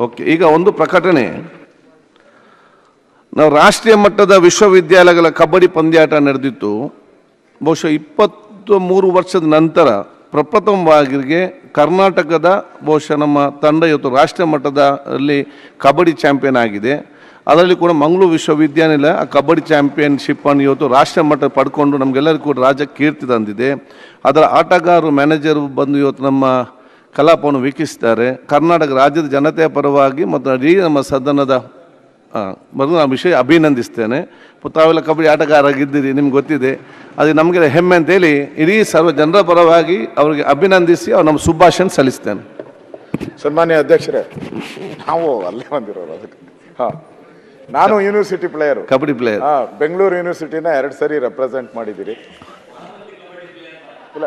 Okay, ಈಗ ಒಂದು ಪ್ರಕಟಣೆ. ನಾವು ರಾಷ್ಟ್ರೀಯ ಮಟ್ಟದ ವಿಶ್ವವಿದ್ಯಾಲಯಗಳ ಕಬಡ್ಡಿ ಪಂದ್ಯಾಟ ನಡೆದಿತ್ತು. ಬಹುಶಃ 23 ವರ್ಷದ ನಂತರ ಪ್ರಪ್ರಥಮವಾಗಿ ಕರ್ನಾಟಕದ ಬಹುಶಃ ನಮ್ಮ ತಂಡ ಇವತ್ತು ರಾಷ್ಟ್ರೀಯ ಮಟ್ಟದಲ್ಲಿ ಕಬಡ್ಡಿ ಚಾಂಪಿಯನ್ ಆಗಿದೆ. ಅದರಲ್ಲಿ ಕೂಡ ಮಂಗಳೂರು ವಿಶ್ವವಿದ್ಯಾನಿಲಯ ಆ ಕಬಡ್ಡಿ ಚಾಂಪಿಯನ್ಶಿಪ್ ಅನ್ನು ಇವತ್ತು ರಾಷ್ಟ್ರೀಯ ಮಟ್ಟ ಪಡ್ಕೊಂಡು ನಮಗೆಲ್ಲರಿಗೂ ಕೂಡ ರಾಜ್ಯ ಕೀರ್ತಿ ತಂದಿದೆ. ಅದರ ಆಟಗಾರರು ಮ್ಯಾನೇಜರು ಬಂದು ಇವತ್ತು ನಮ್ಮ ಕಲಾಪವನ್ನು ವೀಕ್ಷಿಸಿದ್ದಾರೆ. ಕರ್ನಾಟಕ ರಾಜ್ಯದ ಜನತೆಯ ಪರವಾಗಿ ಮತ್ತು ಇಡೀ ನಮ್ಮ ಸದನದ ಮೊದಲು ಆ ವಿಷಯ ಅಭಿನಂದಿಸ್ತೇನೆ. ತಾವೆಲ್ಲ ಕಬಡ್ಡಿ ಆಟಗಾರರಾಗಿದ್ದೀರಿ, ನಿಮ್ಗೆ ಗೊತ್ತಿದೆ. ಅದು ನಮಗೆ ಹೆಮ್ಮೆ ಅಂತೇಳಿ ಇಡೀ ಸರ್ವ ಜನರ ಪರವಾಗಿ ಅವರಿಗೆ ಅಭಿನಂದಿಸಿ ಅವ್ರು ನಮ್ಮ ಶುಭಾಶಯ ಸಲ್ಲಿಸ್ತೇನೆ. ಸನ್ಮಾನ್ಯ ಅಧ್ಯಕ್ಷರೇ, ನಾವು ಅಲ್ಲೇ ಬಂದಿರೋರು. ಅದಕ್ಕೆ ನಾನು university player, kabaddi player. Bengaluru ಯೂನಿವರ್ಸಿಟಿನ 2 ಸರಿ ರೆಪ್ರೆಸೆಂಟ್ ಮಾಡಿದ್ದೀರಿ. ಇಲ್ಲ,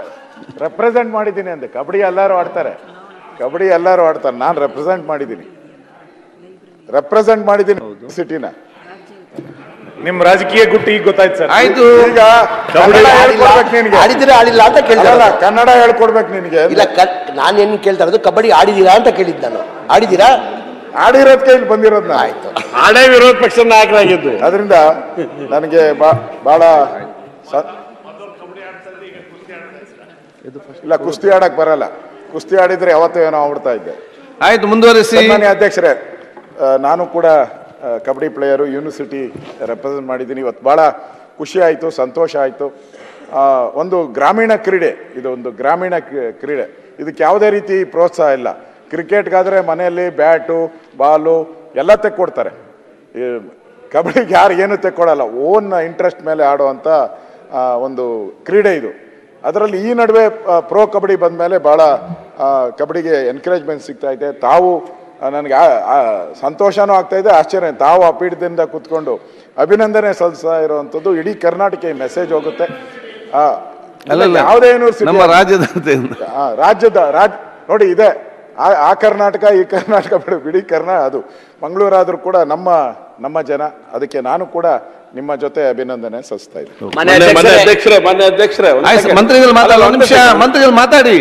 ರೆಪ್ರೆಸೆಂಟ್ ಮಾಡಿದ್ದೀನಿ ಅಂದೆ. ಕಬಡ್ಡಿ ಎಲ್ಲರೂ ಆಡ್ತಾರೆ, ನಾನು ರೆಪ್ರೆಸೆಂಟ್ ಮಾಡಿದ್ದೀನಿ ಯೂನಿವರ್ಸಿಟಿನ. ನಿಮ್ ರಾಜಕೀಯ ಗುಟ್ಟು ಈಗ ಗೊತ್ತಾಯ್ತು ಸರ್. ಆಯ್ತು, ಈಗ ಆಡಿಲ್ಲ ಅಂತ ಕೇಳಿಲ್ಲ, ಕನ್ನಡ ಹೇಳ್ಕೊಡ್ಬೇಕು ನಿನಗೆ. ಇಲ್ಲ, ನಾನೇನು ಕೇಳ್ತಾ ಇರೋದು ಕಬಡ್ಡಿ ಆಡಿದೀರಾ ಅಂತ ಕೇಳಿದ್ದು ನಾನು. ಆಡಿದೀರಾ? ಆಡಿರೋದಕ್ಕೆ ಇಲ್ಲಿ ಬಂದಿರೋದ್ನ. ಆಯ್ತು, ಆಡೇ ವಿರೋಧ ಪಕ್ಷದ ನಾಯಕರಾಗಿದ್ದು. ಅದರಿಂದ ನನಗೆ ಬಹಳ ಇಲ್ಲ, ಕುಸ್ತಿ ಆಡಕ್ ಬರಲ್ಲ. ಕುಸ್ತಿ ಆಡಿದ್ರೆ ಯಾವತ್ತೂ ಏನೋ ಆಗ್ಬಿಡ್ತಾ ಇದ್ದೆ. ಆಯ್ತು, ಮುಂದುವರಿಸಿ. ಸನ್ಮಾನ್ಯ ಅಧ್ಯಕ್ಷರೇ, ನಾನು ಕೂಡ ಕಬಡ್ಡಿ ಪ್ಲೇಯರು, ಯೂನಿವರ್ಸಿಟಿ ರೆಪ್ರೆಸೆಂಟ್ ಮಾಡಿದ್ದೀನಿ. ಇವತ್ತು ಭಾಳ ಖುಷಿ ಆಯಿತು, ಸಂತೋಷ ಆಯಿತು. ಒಂದು ಗ್ರಾಮೀಣ ಕ್ರೀಡೆ, ಇದು ಒಂದು ಗ್ರಾಮೀಣ ಕ್ರೀಡೆ. ಇದಕ್ಕೆ ಯಾವುದೇ ರೀತಿ ಪ್ರೋತ್ಸಾಹ ಇಲ್ಲ. ಕ್ರಿಕೆಟ್ಗಾದರೆ ಮನೆಯಲ್ಲಿ ಬ್ಯಾಟು ಬಾಲು ಎಲ್ಲ ತೆಕ್ಕೊಡ್ತಾರೆ. ಕಬಡ್ಡಿಗೆ ಯಾರು ಏನು ತೆಕ್ಕೊಡಲ್ಲ, ಓನ್ ಇಂಟ್ರೆಸ್ಟ್ ಮೇಲೆ ಆಡುವಂಥ ಒಂದು ಕ್ರೀಡೆ ಇದು. ಅದರಲ್ಲಿ ಈ ನಡುವೆ ಪ್ರೋ ಕಬಡ್ಡಿ ಬಂದ ಮೇಲೆ ಭಾಳ ಕಬಡ್ಡಿಗೆ ಎನ್ಕರೇಜ್ಮೆಂಟ್ ಸಿಗ್ತಾ ಇದೆ. ತಾವು ನನಗೆ ಸಂತೋಷನೂ ಆಗ್ತಾ ಇದೆ, ಆಶ್ಚರ್ಯ. ತಾವು ಆ ಪೀಠದಿಂದ ಕೂತ್ಕೊಂಡು ಅಭಿನಂದನೆ ಸಲ್ಲಿಸ್ತಾ ಇರುವಂಥದ್ದು ಇಡೀ ಕರ್ನಾಟಕ ಈ ಮೆಸೇಜ್ ಹೋಗುತ್ತೆ. ಯಾವುದೇ ಯೂನಿವರ್ಸಿಟಿ ನಮ್ಮ ರಾಜ್ಯದ ನೋಡಿ ಇದೆ, ಆ ಕರ್ನಾಟಕ ಈ ಕರ್ನಾಟಕ ಬಿಡಿ ಅದು ಮಂಗಳೂರಾದ್ರೂ ಕೂಡ ನಮ್ಮ ಜನ. ಅದಕ್ಕೆ ನಾನು ಕೂಡ ನಿಮ್ಮ ಜೊತೆ ಅಭಿನಂದನೆ ಸಲ್ಲಿಸ್ತಾ ಇದ್ದೀನಿ. ಮಾನ್ಯ ಅಧ್ಯಕ್ಷರೇ ಮಂತ್ರಿಗಳು ಮಾತಾಡಿ.